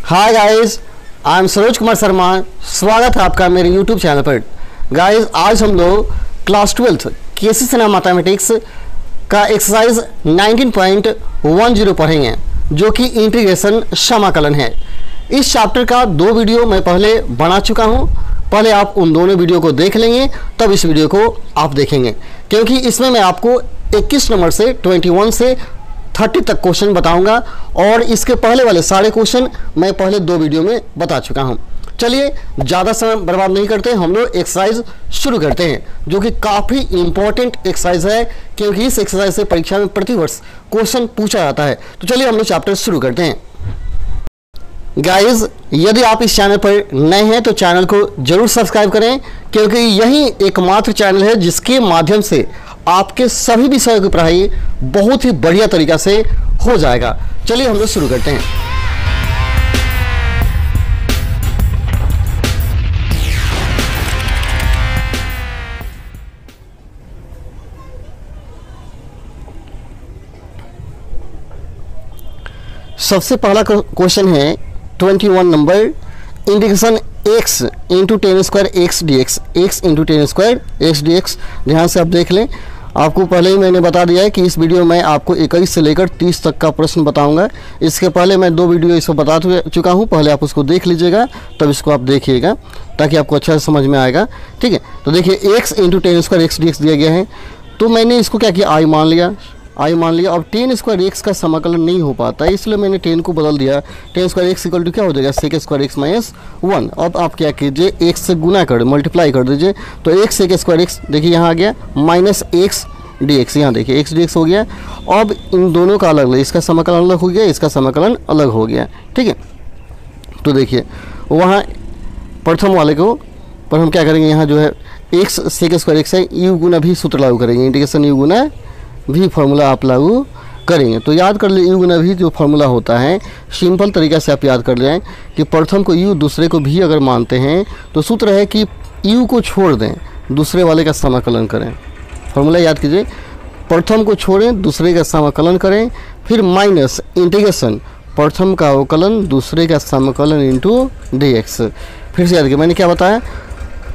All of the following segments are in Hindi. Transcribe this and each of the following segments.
Hi guys, I am Saroj Kumar Sharma. स्वागत है आपका मेरे यूट्यूब चैनल पर। गाइस, आज हम लोग क्लास 12 केसी सिन्हा मैथमेटिक्स का एक्सरसाइज 19.10 पढ़ेंगे, जो कि इंटीग्रेशन समाकलन है। इस चैप्टर का 2 वीडियो मैं पहले बना चुका हूं। पहले आप उन दोनों वीडियो को देख लेंगे, तब इस वीडियो को आप देखेंगे, क्योंकि इसमें मैं आपको 21 नंबर से 21 से 30 तक क्वेश्चन बताऊंगा, और इसके पहले वाले सारे क्वेश्चन मैं पहले 2 वीडियो में बता चुका हूं। चलिए ज़्यादा समय बर्बाद नहीं करते, हम लोग एक्सरसाइज शुरू करते हैं, जो कि काफ़ी इंपॉर्टेंट एक्सरसाइज है, क्योंकि इस एक्सरसाइज से परीक्षा में प्रतिवर्ष क्वेश्चन पूछा जाता है। तो चलिए हम लोग चैप्टर शुरू करते हैं। गाइज, यदि आप इस चैनल पर नए हैं तो चैनल को जरूर सब्सक्राइब करें, क्योंकि यही एकमात्र चैनल है जिसके माध्यम से आपके सभी विषयों की पढ़ाई बहुत ही बढ़िया तरीका से हो जाएगा। चलिए हम लोग शुरू करते हैं। सबसे पहला क्वेश्चन है 21 number, integration x into 10 square x d x, x into 10 square x d x. ध्यान से आप देख लें। आपको पहले ही मैंने बता दिया है कि इस वीडियो में आपको 21 से लेकर 30 तक का प्रश्न बताऊंगा। इसके पहले मैं 2 वीडियो इसको बता चुका हूं, पहले आप उसको देख लीजिएगा, तब इसको आप देखिएगा, ताकि आपको अच्छा से समझ में आएगा। ठीक है, तो देखिए x into 10 square x d x दिया गया है, तो मैंने इसको क्या किया, आई मान लिया। अब 10 स्क्वायर एक्स का समाकलन नहीं हो पाता है, इसलिए मैंने 10 को बदल दिया। 10 स्क्वायर एक्स इक्वल टू क्या हो जाएगा, सेक स्क्वायर एक्स माइनस 1। अब आप क्या कीजिए, एक्स से गुना कर मल्टीप्लाई कर दीजिए, तो एक्स सेक स्क्वायर एक्स देखिए यहाँ आ गया माइनस एक्स डी एक्स। यहाँ देखिए एक्स डी एक्स हो गया। अब इन दोनों का अलग, इसका समाकलन अलग हो गया, इसका समाकलन अलग हो गया। ठीक है, तो देखिए वहाँ प्रथम वाले को पर हम क्या करेंगे, यहाँ जो है एक्स सेक स्क्वायर एक्स है, यू गुना भी सूत्र लागू करेंगे, इंटीग्रेशन यू गुना भी फार्मूला आप लागू करेंगे। तो याद कर ले, यू गुना भी जो फार्मूला होता है, सिंपल तरीका से आप याद कर लें कि प्रथम को यू दूसरे को भी अगर मानते हैं तो सूत्र है कि यू को छोड़ दें, दूसरे वाले का समाकलन करें। फार्मूला याद कीजिए, प्रथम को छोड़ें, दूसरे का समाकलन करें, फिर माइनस इंटीग्रेशन प्रथम का अवकलन दूसरे का समाकलन इंटू डी एक्स। फिर से याद कीजिए, मैंने क्या बताया,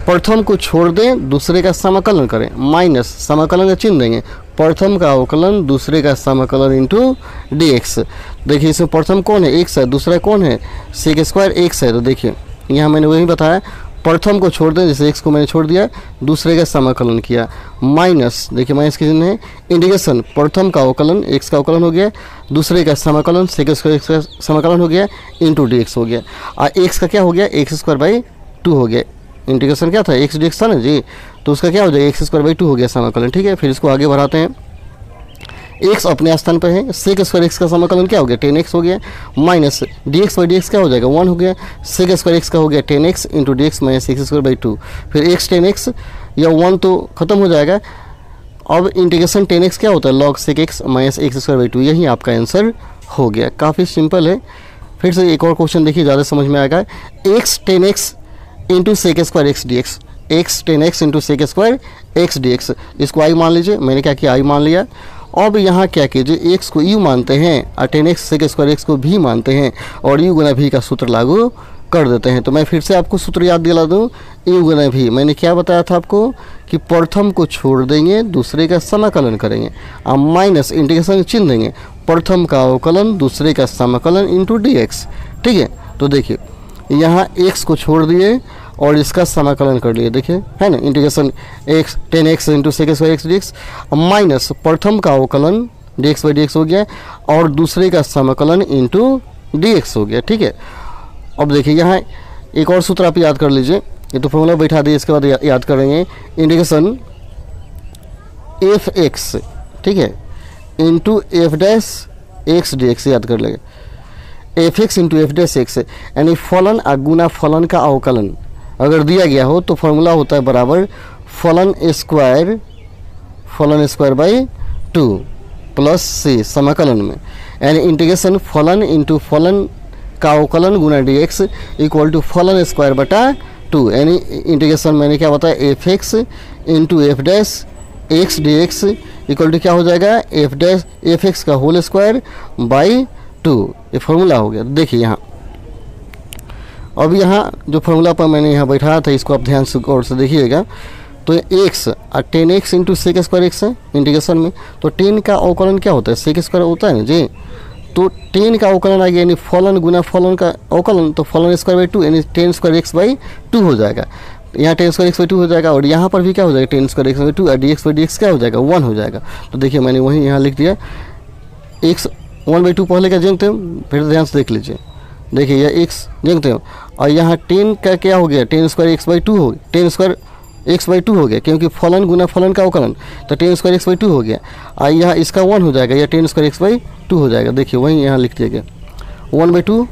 प्रथम को छोड़ दें, दूसरे का समाकलन करें, माइनस समाकलन का चिन्ह देंगे, प्रथम का अवकलन दूसरे का समाकलन इंटू डी एक्स। देखिए इसमें प्रथम कौन है, एक्स है, दूसरा कौन है, सेक स्क्वायर एक्स है। तो देखिए यहाँ मैंने वही बताया, प्रथम को छोड़ दें, जैसे एक्स को मैंने छोड़ दिया, दूसरे का समाकलन किया, माइनस देखिए माइनस के चिन्ह है, इंटीग्रेशन प्रथम का अवकलन एक्स का अवकलन हो गया, दूसरे का समाकलन सेक स्क्वायर एक्स का समाकलन हो गया इंटू डी एक्स हो गया। और एक्स का क्या हो गया, एक्स स्क्वायर बाई 2 हो गया। इंटीग्रेशन क्या था, एक्स डी एक्स था ना जी, तो उसका क्या हो जाएगा, एक्स स्क्वायर बाई 2 हो गया समाकलन। ठीक है, फिर इसको आगे बढ़ाते हैं। एक्स अपने स्थान पर है, सेक स्क्वायर एक्स का समाकलन क्या हो गया, 10x हो गया, minus D x by d x क्या हो जाएगा, 1 हो गया, सेक स्क्वायर एक्स का हो गया 10x into d x minus x square by 2, फिर x 10x या 1 तो खत्म हो जाएगा। अब इंटीग्रेशन 10x क्या होता है, log sec x minus x square by 2, यही आपका आंसर हो गया। काफ़ी सिंपल है। फिर से एक और क्वेश्चन देखिए, ज़्यादा समझ में आएगा। x 10x into sec square x d x, x 10x into sec square x d x, इसको आई मान लीजिए। मैंने क्या किया, आई मान लिया। अब यहाँ क्या कीजिए, x को u मानते हैं और 10x सेक स्क्वायर एक्स को भी मानते हैं, और u गुना भी का सूत्र लागू कर देते हैं। तो मैं फिर से आपको सूत्र याद दिला दूँ, u गुना भी मैंने क्या बताया था आपको कि प्रथम को छोड़ देंगे, दूसरे का समाकलन करेंगे, और माइनस इंटीग्रेशन चिन्ह देंगे, प्रथम का अवकलन दूसरे का समाकलन इंटू डी एक्स। ठीक है, तो देखिए यहाँ x को छोड़ दिए और इसका समाकलन कर लिए, देखिए है ना, integration x 10x into sec square x d x, minus प्रथम का अवकलन d x by d x हो गया, और दूसरे का समाकलन इंटू डी एक्स हो गया। ठीक है, अब देखिए यहाँ एक और सूत्र आप याद कर लीजिए, ये तो फॉर्मूला बैठा दिए, इसके बाद याद करेंगे, इंटीग्रेशन एफ एक्स, ठीक है, into f dash x d x याद कर लेंगे, F x into f dash x, यानी फलन गुना फलन का अवकलन अगर दिया गया हो तो फॉर्मूला होता है बराबर फलन स्क्वायर बाई 2 प्लस सी समाकलन में, यानी इंटीग्रेशन फलन इंटू फलन का अवकलन गुना डी एक्स इक्वल टू फलन स्क्वायर बटा 2, यानी इंटीग्रेशन मैंने क्या बताया, f x into f dash x d x equal to क्या हो जाएगा, एफ एक्स का होल स्क्वायर बाई 2, ये फॉर्मूला हो गया। देखिए यहाँ अब यहाँ जो फॉर्मूला पर मैंने यहाँ बैठाया था इसको आप ध्यान से गौर से देखिएगा। तो एक्स और 10x into sec square x है इंटीग्रेशन में। तो 10 का अवकलन क्या होता है, सेक स्क्वायर होता है ना जी। तो 10 का अवकलन आ गया यानी फलन गुना फलन का अवकलन, तो फलन स्क्वायर बाई 2 यानी 10 स्क्वायर एक्स बाई 2 हो जाएगा। यहाँ 10 स्क्वायर एक्स बाई 2 हो जाएगा और यहाँ पर भी क्या हो जाएगा 10 स्क्वायर एक्स बाई 2 और D x by d x क्या हो जाएगा 1 हो जाएगा। तो देखिए मैंने वहीं यहाँ लिख दिया एक्स 1/2 पहले का जानते हो, फिर ध्यान से देख लीजिए। देखिए यह एक्स जानते हो और यहाँ 10 का क्या हो गया 10 स्क्वायर एक्स बाई 2 हो गया, 10 स्क्वायर एक्स बाई 2 हो गया क्योंकि फलन गुना फलन का अवकलन, तो 10 स्क्वायर एक्स बाई 2 हो गया और यहाँ इसका 1 हो जाएगा, या 10 स्क्वायर एक्स बाई 2 हो जाएगा। देखिए वहीं यहाँ लिख दिया गया 1/2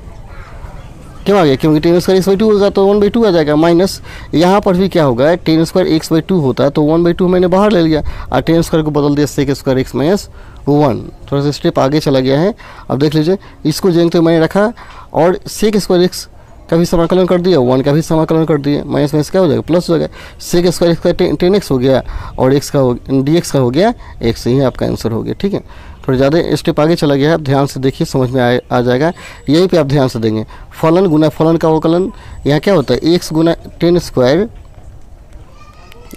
क्यों आ गया, क्योंकि 10 स्क्वायर एक्स बाई 2 होगा तो 1/2 आ जाएगा। माइनस यहाँ पर भी क्या होगा 10 स्क्वायर एक्स बाई 2 होता है तो 1/2 मैंने बाहर ले लिया और 10 स्क्वायर को बदल दिया सेक स्क्वायर एक्स माइनस 1। थोड़ा सा स्टेप आगे चला गया है। अब देख लीजिए इसको जानते हुए मैंने रखा और सेक स्क्वायर एक्स का भी समाकलन कर दिया, 1 का भी समाकलन कर दिया, माइनस माइनस क्या हो जाएगा प्लस हो जाएगा। सेक स्क्वायर एक्स का 10x हो गया और एक्स का हो dx का हो गया x, यही आपका आंसर हो गया। ठीक है, थोड़ा ज़्यादा स्टेप आगे चला गया है, आप ध्यान से देखिए समझ में आ जाएगा। यहीं पे आप ध्यान से देंगे फलन गुना फलन का अवकलन, यहाँ क्या होता है x Guna 10 square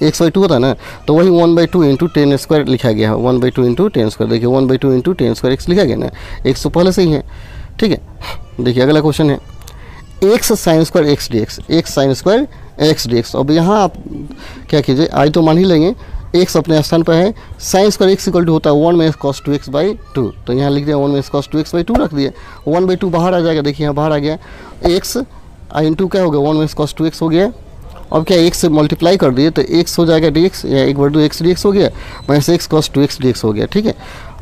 x by 2 होता है ना, तो वही 1/2 इंटू 10 स्क्वायर लिखा गया है, 1/2 इंटू 10 स्क्वायर। देखिए 1/2 इंटू 10 स्क्वायर एक्स लिखा गया ना, एक्स तो पहले से ही है। ठीक है, देखिए अगला क्वेश्चन है x sign square x d x, x sign square x d x. अब यहाँ आप क्या कीजिए, आज तो मान ही लेंगे एक्स अपने स्थान पर है, sine square x equal to होता है 1 माइनस कॉस 2x बाई 2, तो यहाँ लिख दिया 1 माइनस कॉस 2x बाई 2 रख दिया, 1/2 बाहर आ जाएगा। देखिए यहाँ बाहर आ गया एक्स इंटू क्या हो गया 1 माइनस कॉस 2x हो गया। अब क्या x से मल्टीप्लाई कर दिए तो x हो जाएगा dx, या 1/2 x dx हो गया minus x cos 2x dx हो गया। ठीक है,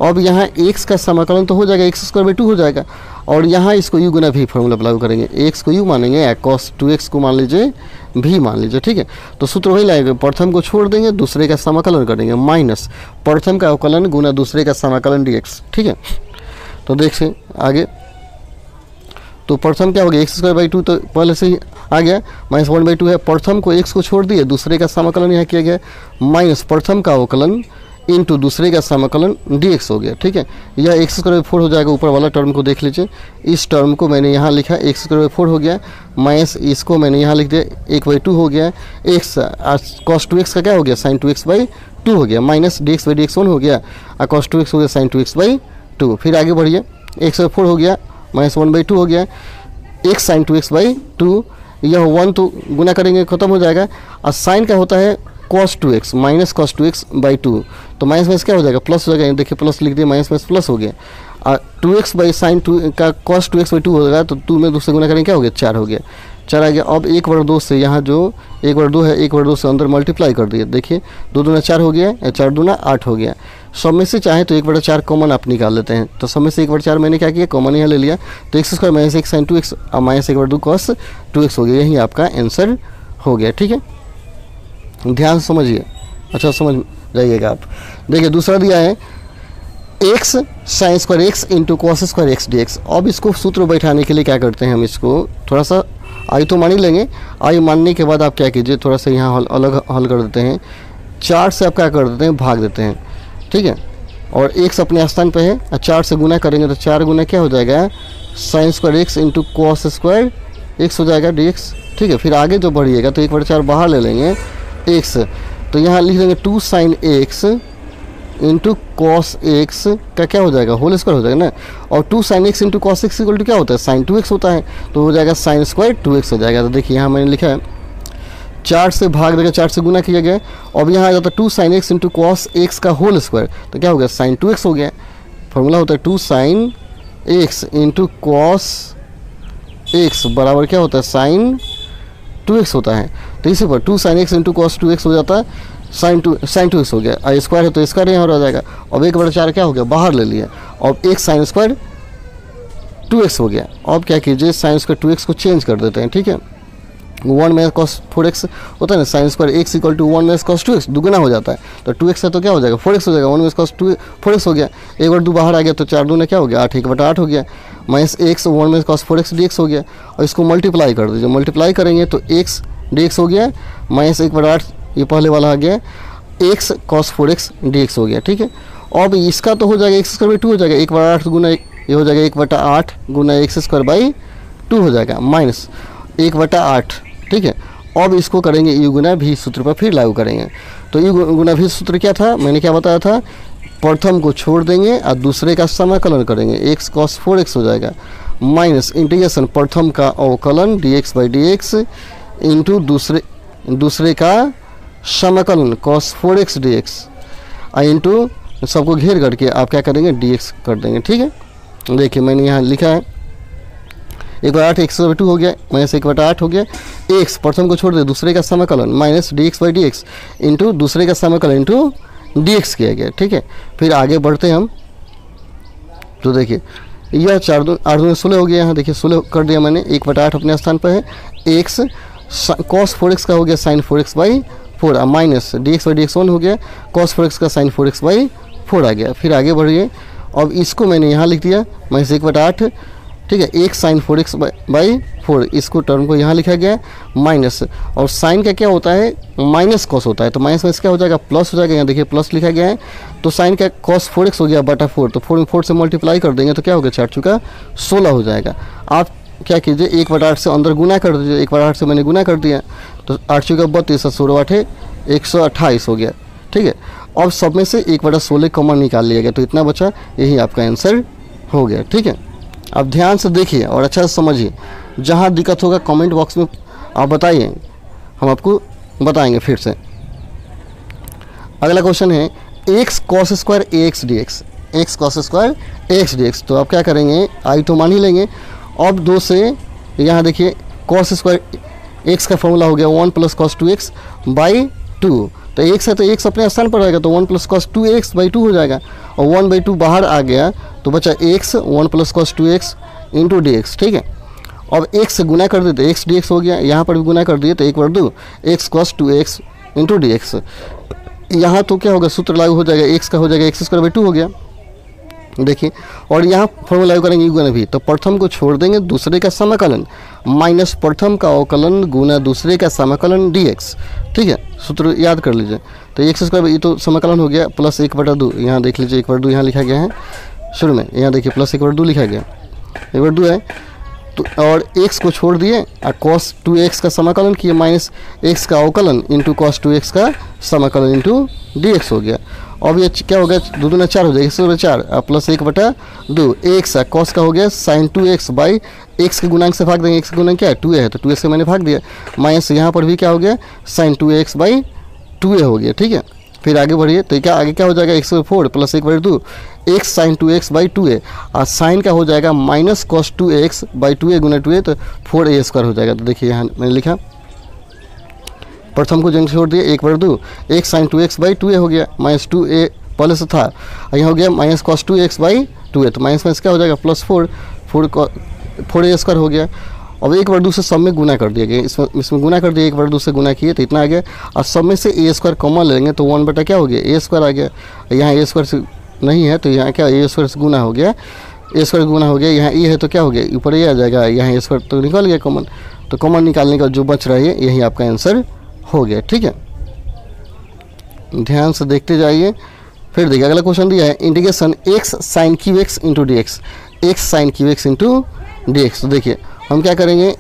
अब यहाँ x का समाकलन तो हो जाएगा x स्क्वायर बाई 2 हो जाएगा और यहाँ इसको u गुना v फॉर्मूला लागू करेंगे, x को u मानेंगे या cos 2x को मान लीजिए v मान लीजिए। ठीक है, तो सूत्र वही लाएंगे, प्रथम को छोड़ देंगे दूसरे का समाकलन करेंगे माइनस प्रथम का अवकलन गुना दूसरे का समाकलन dx। ठीक है, तो देखिए आगे, तो प्रथम क्या हो गया एक्स स्क्वायर बाई 2 तो पहले से ही आ गया, माइनस 1/2 है, प्रथम को x को छोड़ दिए दूसरे का समाकलन यहाँ किया गया माइनस प्रथम का अवकलन इंटू दूसरे का समाकलन dx हो गया। ठीक है, यह एक्स स्क्वायर बाई 4 हो जाएगा, ऊपर वाला टर्म को देख लीजिए, इस टर्म को मैंने यहाँ लिखा एक्स स्क्वायर बाई 4 हो गया माइनस इसको मैंने यहाँ लिख दिया 1/2 हो गया, एक्स cos 2x का क्या हो गया sin 2x बाई 2 हो गया माइनस dx बाई dx 1 हो गया और cos 2x हो गया sin 2x बाई 2। फिर आगे बढ़िए एक्स बाई 4 हो गया माइनस 1/2 हो गया x sin 2x बाई 2, यह 1 तो गुना करेंगे खत्म हो जाएगा और साइन का होता है cos 2x minus cos 2x by 2, तो माइनस माइनस क्या हो जाएगा प्लस हो जाएगा। देखिए प्लस लिख दिया माइनस माइनस प्लस हो गया और 2x बाई साइन 2 का cos 2x बाई 2 हो जाएगा, तो 2 में 2 से गुना करेंगे क्या हो गया 4 हो गया, 4 आ गया। अब 1/2 से यहाँ जो 1/2 है 1/2 से अंदर मल्टीप्लाई कर दिए, देखिए 2 दूना 4 हो गया, 4 दूना 8 हो गया। सब में से चाहे तो 1/4 कॉमन आप निकाल लेते हैं, तो सब में से 1/4 मैंने क्या किया कॉमन यहाँ ले लिया, तो x square minus x sine 2x और माइनस 1/2 cos 2x हो गया, यही आपका आंसर हो गया। ठीक है, ध्यान से समझिए, अच्छा समझ जाइएगा आप। देखिए दूसरा दिया है x sign square x into cos square x d x. अब इसको सूत्र बैठाने के लिए क्या करते हैं, हम इसको थोड़ा सा आई तो मान ही लेंगे, आई मानने के बाद आप क्या कीजिए थोड़ा सा यहाँ अलग हल कर देते हैं, 4 से आप क्या कर देते हैं भाग देते हैं। ठीक है, और एक्स अपने स्थान पे है और 4 से गुना करेंगे तो 4 गुना क्या हो जाएगा sign square x into cos square x हो जाएगा डी एक्स। ठीक है, फिर आगे जो बढ़िएगा तो 1/4 बाहर ले लेंगे एक्स, तो यहाँ लिख देंगे 2 sine x into cos x का क्या हो जाएगा होल स्क्वायर हो जाएगा ना, और 2 sine x into cos x equal to क्या होता है साइन 2x होता है, तो हो जाएगा साइन स्क्वायर 2x हो जाएगा। तो देखिए यहाँ मैंने लिखा है 4 से भाग देगा 4 से गुना किया गया, अब यहाँ आ जाता है 2 sine x into cos x का होल स्क्वायर, तो क्या हो गया साइन 2x हो गया। फॉर्मूला होता है 2 sine x into cos x बराबर क्या होता है साइन 2x होता है, तो इसी पर 2 sine x into cos 2x हो जाता है साइन 2x हो गया, और स्क्वायर है तो स्क्वायर यहाँ हो जाएगा। अब 1/4 क्या हो गया बाहर ले लिया, अब एक साइन स्क्वायर 2x हो गया। अब क्या कीजिए साइन स्क्वायर 2x को चेंज कर देते हैं। ठीक है, 1 माइनस कॉस 4x होता है ना, sine square x equal to 1 minus cos 2x दुगुना हो जाता है, तो 2x है तो क्या हो जाएगा 4x हो जाएगा, 1 माइनस कॉस 4x हो गया, 1/2 बाहर आ गया तो 4 दूना क्या हो गया 8, 1/8 हो गया minus x 1 minus cos 4x dx हो गया, और इसको मल्टीप्लाई कर दीजिए, मल्टीप्लाई करेंगे तो x dx हो गया माइनस 1/8 ये पहले वाला आ गया x cos 4x dx हो गया। ठीक है, अब इसका तो हो जाएगा x स्क्वायर बाई 2 हो जाएगा, 1/8 गुना ये हो जाएगा 1/8 गुना x स्क्वायर बाई 2 हो जाएगा माइनस 1/8, ठीक है। अब इसको करेंगे u गुना v सूत्र पर फिर लागू करेंगे। तो u गुना v सूत्र क्या था, मैंने क्या बताया था, प्रथम को छोड़ देंगे और दूसरे का समाकलन करेंगे, x cos 4x हो जाएगा, माइनस इंटीग्रेशन प्रथम का अवकलन dx/dx इंटू दूसरे का समाकलन cos 4x dx इंटू सबको घेर करके आप क्या करेंगे dx कर देंगे, ठीक है। देखिए मैंने यहाँ लिखा है 1/8 x/2 हो गया, माइनस 1/8 हो गया, x प्रथम को छोड़ दे दूसरे का समाकलन माइनस dx/dx इंटू दूसरे का समाकलन इंटू dx किया गया, ठीक है। फिर आगे बढ़ते हैं हम, तो देखिए यह 4 2 8 2 16 हो गया, यहाँ देखिए 16 कर दिया मैंने, 1/8 अपने स्थान पर है, x cos 4x का हो गया sin 4x/4 माइनस dx/dx 1 हो गया, cos 4x का sin 4x/4 आ गया। फिर आगे बढ़िए, अब इसको मैंने यहाँ लिख दिया माइनस 1/8, ठीक है, एक sin 4x/4, इसको टर्म को यहाँ लिखा गया माइनस, और साइन का क्या होता है माइनस कॉस होता है, तो माइनस में क्या हो जाएगा प्लस हो जाएगा, यहाँ देखिए प्लस लिखा गया है, तो साइन का cos 4x हो गया बटा 4, तो 4 में 4 से मल्टीप्लाई कर देंगे तो क्या हो गया 4 चुका 16 हो जाएगा। आप क्या कीजिए 1/8 से अंदर गुना कर दीजिए, 1/8 से मैंने गुना कर दिया तो 8 चुका 32 16 8 128 हो गया, ठीक है। अब सब में से 1/16 कॉमन निकाल लिया गया, तो इतना बचा, यही आपका आंसर हो गया, ठीक है। अब ध्यान से देखिए और अच्छा से समझिए, जहाँ दिक्कत होगा कमेंट बॉक्स में आप बताइए, हम आपको बताएंगे फिर से। अगला क्वेश्चन है x cos square ax dx, x cos square ax dx, तो आप क्या करेंगे आई तो मान ही लेंगे। अब 2 से यहाँ देखिए cos स्क्वायर x का फॉर्मूला हो गया 1 + cos 2x/2, तो x है तो x अपने स्थान पर रहेगा, तो 1 + cos 2x/2 हो जाएगा, और 1/2 बाहर आ गया तो बचा x 1 + cos 2x into dx, ठीक है। अब x से गुना कर देते x dx हो गया, यहाँ पर भी गुना कर दिए तो 1/2 x cos 2x into dx, यहाँ तो क्या होगा सूत्र लागू हो जाएगा, x का हो जाएगा x² 2 हो गया, देखिए। और यहाँ फॉर्मूला लागू करेंगे u गुना v, तो प्रथम को छोड़ देंगे दूसरे का समाकलन माइनस प्रथम का अवकलन गुना दूसरे का समाकलन dx, ठीक है, सूत्र याद कर लीजिए। तो x², ये तो समाकलन हो गया, प्लस 1/2, यहाँ देख लीजिए 1/2 यहाँ लिखा गया है शुरू में, यहाँ देखिए प्लस 1/2 लिखा गया, 1/2 है, तो और x को छोड़ दिए और cos 2x का समाकलन किए माइनस x का अवकलन इंटू cos 2x का समाकलन इंटू dx हो गया। अब ये क्या हो गया 2 दूना 4 हो जाएगा, 4 और प्लस 1/2 x cos का हो गया sin 2x/x के गुणांक से भाग देंगे, x का गुणांक क्या है 2a है, तो 2a से मैंने भाग दिया, माइनस यहाँ पर भी क्या हो गया sin 2x/2a हो गया, ठीक है। फिर आगे बढ़िए, तो क्या आगे क्या हो जाएगा x/4 plus 1/2 x sin 2x/2a, और साइन का हो जाएगा माइनस cos 2x/2a गुना 2a, तो 4a² हो जाएगा। तो देखिए यहाँ मैंने लिखा, प्रथम को जंग छोड़ दिया 1/2 x sin 2x/2a हो गया, माइनस 2a पहले से था, यहाँ हो गया माइनस cos 2x/2a, तो माइनस क्या हो जाएगा प्लस 4a² हो गया। अब 1/2 से सब में गुना कर दिया गया, इसमें गुना कर दिया, 1/2 से गुना किए तो इतना आ गया, और सब में से a² कॉमन लेंगे तो 1 क्या हो गया a² आ गया, यहाँ a² से नहीं है तो यहाँ क्या a² से गुना हो गया, a² गुना हो गया, यहाँ e है तो क्या हो गया ऊपर ये आ जाएगा, यहाँ a² तो निकल गया कॉमन, तो कॉमन निकालने का जो बच रहा है यही आपका आंसर हो गया, ठीक है। ध्यान से देखते जाइए। फिर देखिए अगला क्वेश्चन दिया है integration x sin qx into dx, x sin qx into dx, तो देखिए हम क्या करेंगे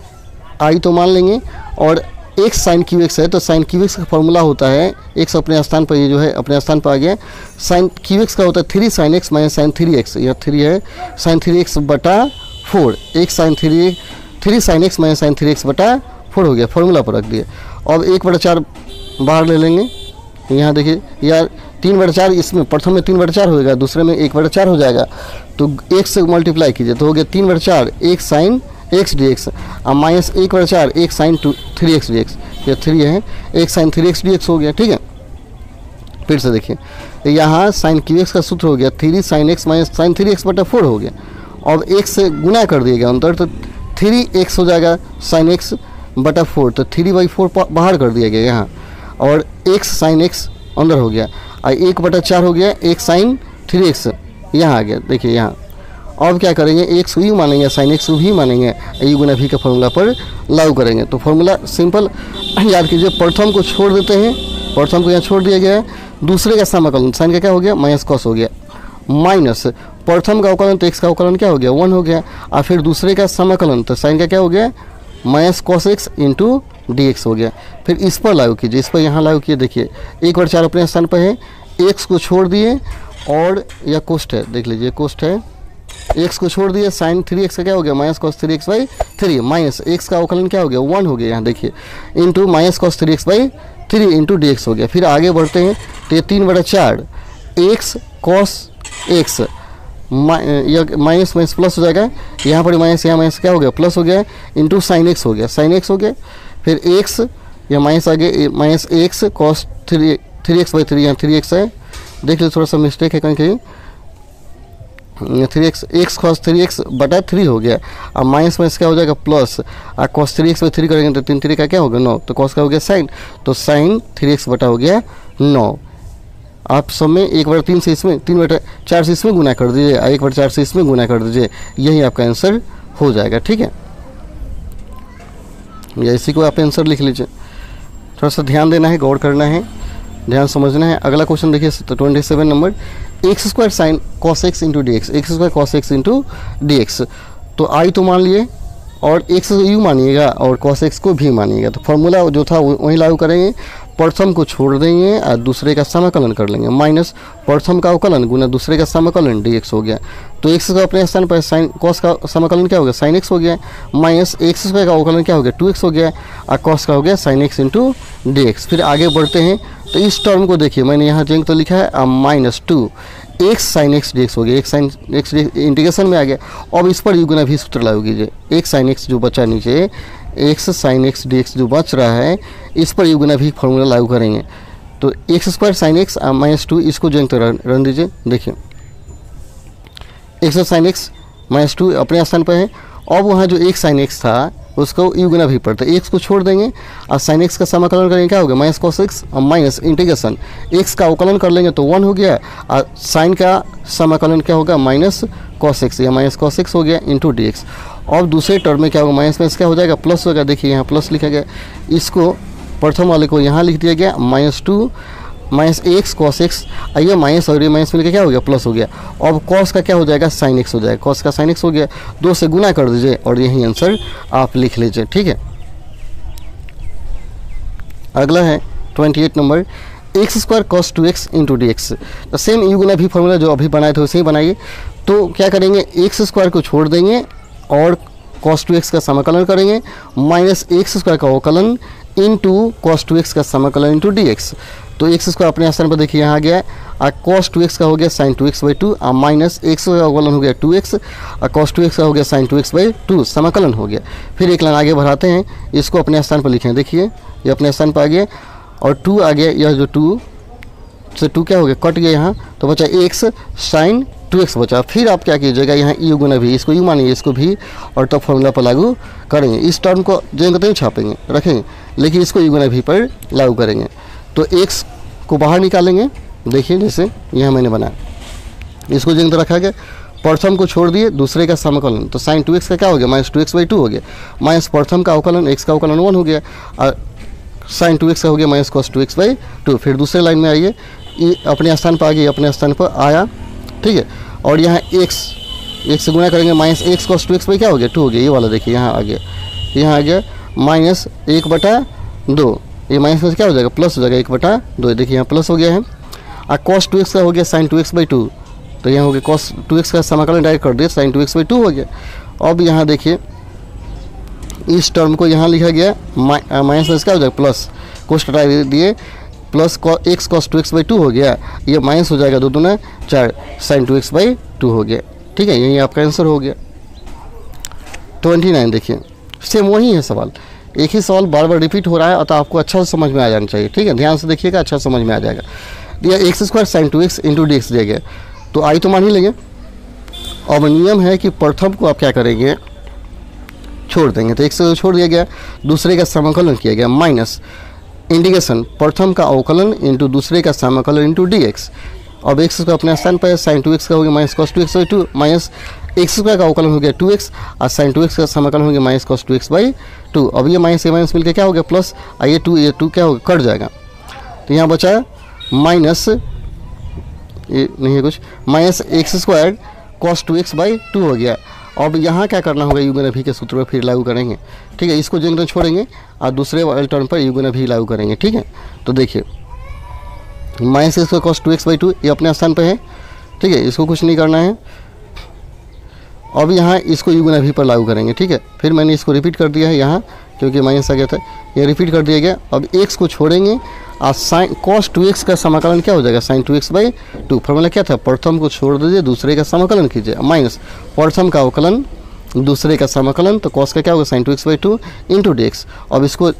आई तो मान लेंगे, और x sin qx है तो sin qx का फॉर्मूला होता है, x अपने स्थान पर, ये जो है अपने स्थान पर आ गया, sin qx का होता है 3 sin x minus sin 3x, यह 3 है sin 3x/4, x sin 3 sin x minus sin 3x/4 हो गया, फॉर्मूला पर रख दिए। अब 1/4 बाहर ले लेंगे, यहाँ देखिए यार 3/4, इसमें प्रथम में 3/4 होगा, दूसरे में 1/4 हो जाएगा, तो x से मल्टीप्लाई कीजिए तो हो गया 3/4 x sin x dx और minus 1/4 x sin 3x dx, ये 3 है x sin 3x dx हो गया, ठीक है। फिर से देखिए यहाँ sin qx का सूत्र हो गया 3 sin x minus sin 3x/4 हो गया, अब x से गुना कर दिया गया अंतर, तो 3x हो जाएगा sin x/4, तो 3/4 बाहर कर दिया गया यहाँ, और x sin x अंदर हो गया, और 1/4 हो गया x sin 3x यहाँ आ गया, देखिए यहाँ। अब क्या करेंगे x u मानेंगे sin x भी मानेंगे, u गुना v का फॉर्मूला पर लागू करेंगे, तो फॉर्मूला सिंपल याद कीजिए, प्रथम को छोड़ देते हैं, प्रथम को यहाँ छोड़ दिया गया है, दूसरे का समाकलन साइन का क्या हो गया माइनस कॉस हो गया, माइनस प्रथम का अवकलन तो x का अवकलन क्या हो गया 1 हो गया, और फिर दूसरे का समाकलन तो साइन का क्या हो गया minus cos x into d x हो गया। फिर इस पर लागू कीजिए, इस पर यहाँ लागू किए, देखिए 1/4 अपने स्थान पर है, एक्स को छोड़ दिए और यह कोष्ट है, देख लीजिए कोष्ट है, एक्स को छोड़ दिए, साइन 3x का क्या हो गया minus cos 3x by 3 minus x का अवकलन क्या हो गया 1 हो गया यहाँ देखिए, into minus cos 3x by 3 into d x हो गया। फिर आगे बढ़ते हैं तो ये 3/4 एक्स कॉस एक्स, यह माइनस माइनस प्लस हो जाएगा, यहाँ पर माइनस, यहाँ माइनस क्या हो गया प्लस हो गया, इंटू साइन एक्स हो गया, साइन एक्स हो गया। फिर एक्स या माइनस आगे minus x cos 3x by 3, यहाँ 3x है, देख लीजिए थोड़ा सा मिस्टेक है कहीं कहीं, 3x एक्स कॉस 3x बटा 3 हो गया। अब माइनस माइनस क्या हो जाएगा प्लस, और कॉस 3x बाई 3 करेंगे तो 3 3 का क्या होगा 9, तो कॉस का हो गया साइन, तो साइन 3x बटा हो गया 9। आप सब में 1/3 से इसमें 3/4 से इसमें गुना कर दीजिए, 1/4 से इसमें गुना कर दीजिए, यही आपका आंसर हो जाएगा। ठीक है, या इसी को आप आंसर लिख लीजिए। थोड़ा सा ध्यान देना है, गौर करना है, ध्यान समझना है। अगला क्वेश्चन देखिए 27 number, x square sine cos x into d x, x square cos x into d x. तो आई तो मान लिए और एक्स यू मानिएगा और कॉस एक्स को भी मानिएगा, तो फॉर्मूला जो था वही लागू करेंगे, प्रथम को छोड़ देंगे और दूसरे का समाकलन कर लेंगे, माइनस प्रथम का अवकलन गुना दूसरे का समाकलन डी एक्स हो गया। तो एक्स का अपने स्थान पर साइन कॉस का समाकलन क्या हो गया साइन एक्स हो गया, माइनस एक्स स्क्वायर का अवकलन क्या हो गया 2x हो गया, और कॉस का हो गया sign x into d x. फिर आगे बढ़ते हैं तो इस टर्म को देखिए, मैंने यहाँ जेंग तो लिखा है -2 x sine x d x हो गया, एक्स साइन एक्स इंटीग्रेशन में आ गया। अब इस पर यू गुना भी सूत्र लागू कीजिए, एक्स साइन एक्स जो बचा नीचे, x sine x d x जो बच रहा है, इस पर यू गुना भी फॉर्मूला लागू करेंगे। तो एक्स स्क्वायर साइन एक्स -2 इसको जेंग तो रन दीजिए, देखिए एक्स साइन एक्स -2 अपने स्थान पर है। अब वहाँ जो एक साइन एक्स था उसको यू गुना भी पड़ता है, एक्स को छोड़ देंगे और साइन एक्स का समाकलन करेंगे, क्या हो गया माइनस कॉस एक्स और माइनस इंटीग्रेशन एक्स का अवकलन कर लेंगे तो 1 हो गया, और साइन का समाकलन क्या होगा माइनस कॉस एक्स या माइनस कॉस एक्स हो गया इंटू डी एक्स। और दूसरे टर्म में क्या होगा माइनस माइनस क्या हो जाएगा प्लस होगा, देखिए यहाँ प्लस लिखा गया, इसको प्रथम वाले को यहाँ लिख दिया गया -2 माइनस एक्स कॉस एक्स, ये माइनस और ये माइनस मिलकर क्या हो गया प्लस हो गया। अब कॉस का क्या हो जाएगा साइन एक्स हो जाएगा, कॉस का साइन एक्स हो गया, 2 से गुना कर दीजिए और यही आंसर आप लिख लीजिए। ठीक है, अगला है 28 number, x square cos 2x into d x. तो सेम यू गुना भी फॉर्मूला जो अभी बनाए थे वैसे ही बनाइए। तो क्या करेंगे एक्स स्क्वायर को छोड़ देंगे और कॉस 2x का समाकलन करेंगे, माइनस एक्स स्क्वायर का अवकलन इंटू कॉस 2x का समाकलन इंटू डी एक्स। तो एक्स स्क्वायर अपने स्थान पर देखिए यहाँ आ गया, और कॉस 2x का हो गया साइन 2x बाई 2, और माइनस एक्स का अवकलन हो गया 2x, और कॉस 2x का हो गया साइन 2x बाई 2 समाकलन हो गया। फिर एक लाइन आगे बढ़ाते हैं, इसको अपने स्थान पर लिखें, देखिए ये अपने स्थान पर आ गया और 2 आ गया, यह जो 2 से 2 क्या हो गया कट गया यहाँ, तो बचा एक्स साइन 2x बचा। फिर आप क्या कीजिएगा यहाँ यू गुना भी, इसको यू मानिए इसको भी, और तब फॉर्मूला पर लागू करेंगे। इस टर्म को जो नहीं छापेंगे रखेंगे, लेकिन इसको यू गुना भी पर लागू करेंगे। तो x को बाहर निकालेंगे, देखिए जैसे यहाँ मैंने बनाया, इसको जिंग रखा गया, प्रथम को छोड़ दिए दूसरे का समाकलन, तो साइन 2x का क्या हो गया माइनस 2x बाई 2 हो गया, माइनस प्रथम का अवकलन x का अवकलन 1 हो गया, और साइन 2x का हो गया माइनस कॉस 2x बाई 2। फिर दूसरे लाइन में आइए, ये अपने स्थान पर आ गई, अपने स्थान पर आया, ठीक है, और यहाँ x से गुना करेंगे, minus x cos 2x by क्या हो गया 2 हो गया, ये वाला देखिए यहाँ आ गया, यहाँ आ गया माइनस 1/2, ये माइनस में क्या हो जाएगा प्लस हो जाएगा 1/2, देखिए यहाँ प्लस हो गया है, और कॉस 2x का हो गया साइन 2x बाई 2, तो यहाँ हो गया कॉस 2x का समाकलन डायरेक्ट कर दिया, साइन 2x बाई 2 हो गया। अब यहाँ देखिए इस टर्म को यहाँ लिखा गया, माइनस में क्या हो जाएगा प्लस, कोष्ट हटा दिए, plus x cos 2x by 2 हो गया, ये माइनस हो जाएगा 2 दूना 4 साइन 2x बाई 2 हो गया। ठीक है, यही आपका आंसर हो गया। 29 देखिए, सेम वही है सवाल, एक ही सवाल बार बार रिपीट हो रहा है, अतः आपको अच्छा समझ में आ जाना चाहिए। ठीक है, ध्यान से देखिएगा, अच्छा समझ में आ जाएगा। दिया x square sine 2x into d x दिया गया, तो आई तो मान ही लेंगे। अब नियम है कि प्रथम को आप क्या करेंगे छोड़ देंगे, तो एक से छोड़ दिया गया, दूसरे का समाकलन किया गया, माइनस इंटीग्रेशन प्रथम का अवकलन इंटू दूसरे का समाकलन इंटू डी एक्स। अब एक्स का अपने स्थान पर साइन 2x का हो गया minus cos 2x by 2, minus x square का अवकलन हो गया 2x, और साइन 2x का समाकलन हो गया माइनस कॉस 2x बाई 2। अब ये माइनस मिलकर क्या हो गया प्लस, और ये 2 क्या हो गया कट जाएगा, तो यहाँ बचा माइनस, ये नहीं है कुछ, minus x square cos 2x by 2 हो गया, अब यहाँ क्या करना होगा, यू गुना वी के सूत्र पर फिर लागू करेंगे, ठीक है। इसको जनरल छोड़ेंगे और दूसरे वाले टर्म पर यू गुना वी लागू करेंगे, ठीक है। तो देखिए माइनस इसका कॉस 2x/2 ये अपने स्थान पे है, ठीक है, इसको कुछ नहीं करना है। अब यहाँ इसको यू गुना वी पर लागू करेंगे, ठीक है। फिर मैंने इसको रिपीट कर दिया है यहाँ, क्योंकि माइनस आ गया था, ये रिपीट कर दिया गया। अब x को छोड़ेंगे और साइन कॉस 2x का समाकलन क्या हो जाएगा, sin 2x/2। फॉर्मूला क्या था, प्रथम को छोड़ दीजिए दूसरे का समाकलन कीजिए, माइनस प्रथम का अवकलन दूसरे का समाकलन, तो कॉस का क्या होगा sin 2x/2 इंटू dx। अब इसको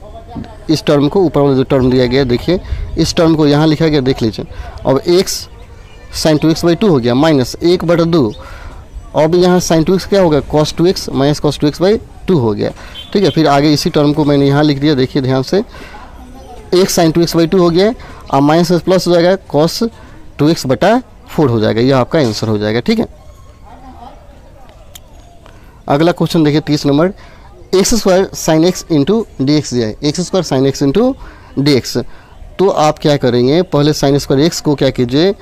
इस टर्म को ऊपर वाला जो टर्म दिया गया देखिए, इस टर्म को यहाँ लिखा गया देख लीजिए। अब x sin 2x/2 हो गया माइनस 1/2। अब यहाँ sin 2x क्या होगा, cos 2x minus cos 2x/2 हो गया, ठीक है। फिर आगे इसी टर्म को मैंने यहाँ लिख दिया, देखिए ध्यान से, x sin 2x/2 हो गया और माइनस प्लस हो जाएगा cos 2x/4 हो जाएगा, यह आपका आंसर हो जाएगा, ठीक है। अगला क्वेश्चन देखिए 30 number, x² sin x into d x दिया है, x² sin x into d x. तो आप क्या करेंगे, पहले sin² x को क्या कीजिए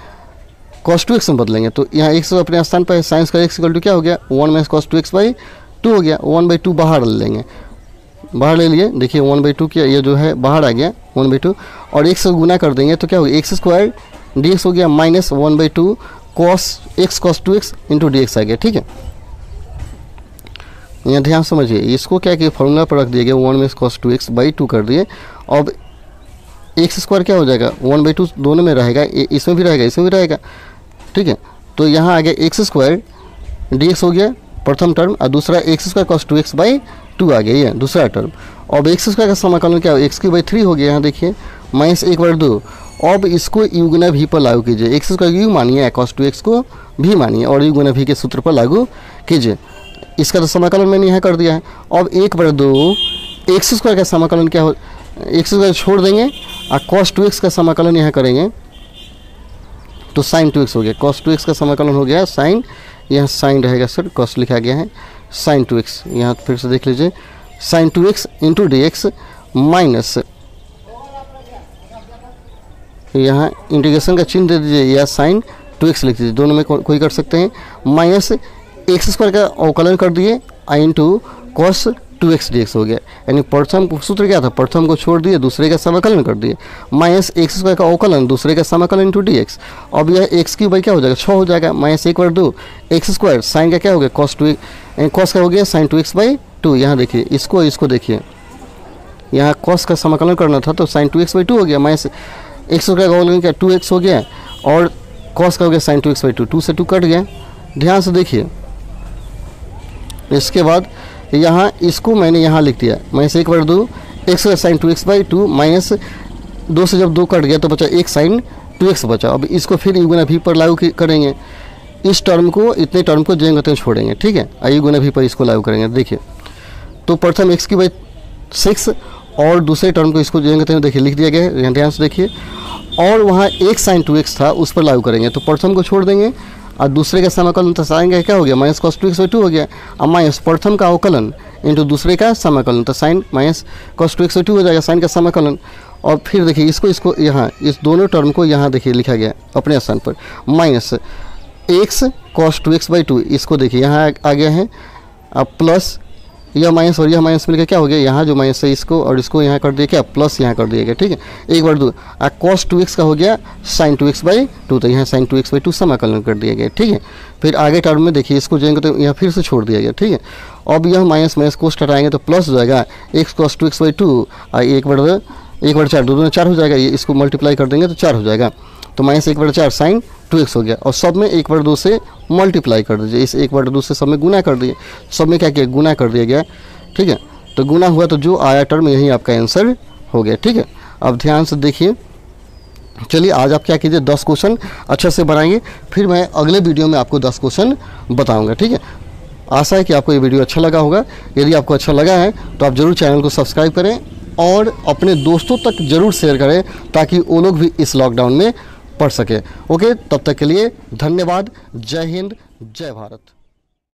cos 2x में बदलेंगे, तो यहाँ x अपने स्थान पर है, sin² x इक्वल टू क्या हो गया 1 माइनस cos 2x/2 हो गया, 1/2 बाहर ले लेंगे, बाहर ले लिए, देखिए 1/2 क्या ये जो है बाहर आ गया 1/2, और x से गुना कर देंगे तो क्या हो गया x² dx हो गया minus 1/2 cos x cos 2x into d x आ गया, ठीक है। यहाँ ध्यान समझिए, इसको क्या कि फॉर्मूला पर रख दिया गया 1 माइनस cos 2x/2 कर दिए। अब x² क्या हो जाएगा 1/2 दोनों में रहेगा, इसमें भी रहेगा इसमें भी रहेगा, ठीक है। तो यहाँ आ गया x² dx हो गया प्रथम टर्म, और दूसरा x² cos 2x/2 आ गया, ये दूसरा टर्म। अब x² का समाकलन क्या हो, x³ हो गया, यहाँ देखिए माइनस 1/2। अब इसको यू गुना वी पर लागू कीजिए, x² यू मानिए, cos 2x को भी मानिए और यू गुना वी के सूत्र पर लागू कीजिए। इसका तो समाकलन मैंने यहाँ कर दिया है। अब 1/2 x² का समाकलन क्या हो, x² छोड़ देंगे और cos 2x का समाकलन यहाँ करेंगे तो sin 2x हो गया, cos 2x का समाकलन हो गया sin, यहाँ sin रहेगा सर, cos लिखा गया है sin 2x, यहाँ फिर से देख लीजिए sin 2x into d x minus, यहाँ इंटीग्रेशन का चिन्ह दे दीजिए या sin 2x लिख दीजिए, दोनों में कोई कर सकते हैं, माइनस x² का अवकलन कर दिए इंटू cos 2x dx हो गया। यानी प्रथम सूत्र क्या था, प्रथम को छोड़ दिए दूसरे का समाकलन कर दिए, माइनस x² का अवकलन दूसरे का समाकलन इंटू dx। अब यह x³ क्या हो जाएगा 6 हो जाएगा, माइनस 1/2 x² साइन का क्या हो गया cos का हो गया sin 2x/2। यहाँ देखिए इसको देखिए, यहाँ cos का समाकलन करना था तो sin 2x/2 हो गया, माइनस x² का अवकलन क्या 2x हो गया और cos का हो गया sin 2x/2, 2 से 2 कट गया। ध्यान से देखिए, इसके बाद यहाँ इसको मैंने यहाँ लिख दिया minus 1/2 x sin 2x/2 minus 2 से जब 2 कट गया तो बचा 1 sin 2x बचा। अब इसको फिर यू गुना वी पर लागू करेंगे, इस टर्म को इतने टर्म को जो छोड़ेंगे, ठीक है, यू गुना वी पर इसको लागू करेंगे। देखिए तो प्रथम x/6 और दूसरे टर्म को इसको जो देखिए लिख दिया गया है, यहाँ ध्यान से देखिए, और वहाँ 1 sin 2x था उस पर लागू करेंगे, तो प्रथम को छोड़ देंगे और दूसरे का समाकलन तो साइन का क्या हो गया माइनस cos 2x/2 हो गया, और माइनस प्रथम का अवकलन इंटू दूसरे का समाकलन तो साइन माइनस cos 2x/2 हो जाएगा, साइन का समाकलन। और फिर देखिए इसको यहाँ इस दोनों टर्म को यहाँ देखिए लिखा गया अपने स्थान पर, माइनस x cos 2x/2, इसको देखिए यहाँ आ गया है, अब प्लस यह माइनस और यह माइनस मिलकर क्या हो गया, यहाँ जो माइनस है इसको और इसको यहाँ कर दिया क्या प्लस यहाँ कर दिया गया, ठीक है, 1/2 cos 2x का हो गया sin 2x/2, तो यहाँ sin 2x/2 समाकलन कर दिया गया, ठीक है। फिर आगे टर्म में देखिए इसको जाएंगे तो यहाँ फिर से छोड़ दिया गया, ठीक है। अब यह माइनस माइनस कोस्ट हटाएंगे तो प्लस हो जाएगा x cos 2x/2 और 1/4 दोनों 4 हो जाएगा, ये इसको मल्टीप्लाई कर देंगे तो 4 हो जाएगा, तो माइनस 1/4 sin 2x हो गया। और सब में 1/2 से मल्टीप्लाई कर दीजिए, इस 1/2 से सब में गुना कर दिए, सब में क्या किया गुना कर दिया गया, ठीक है। तो गुना हुआ तो जो आया टर्म यही आपका आंसर हो गया, ठीक है। अब ध्यान से देखिए, चलिए आज आप क्या कीजिए 10 क्वेश्चन अच्छे से बनाएंगे, फिर मैं अगले वीडियो में आपको 10 क्वेश्चन बताऊँगा, ठीक है। आशा है कि आपको ये वीडियो अच्छा लगा होगा। यदि आपको अच्छा लगा है तो आप ज़रूर चैनल को सब्सक्राइब करें और अपने दोस्तों तक ज़रूर शेयर करें ताकि वो लोग भी इस लॉकडाउन में पढ़ सके। ओके, तब तक के लिए धन्यवाद। जय हिंद, जय भारत।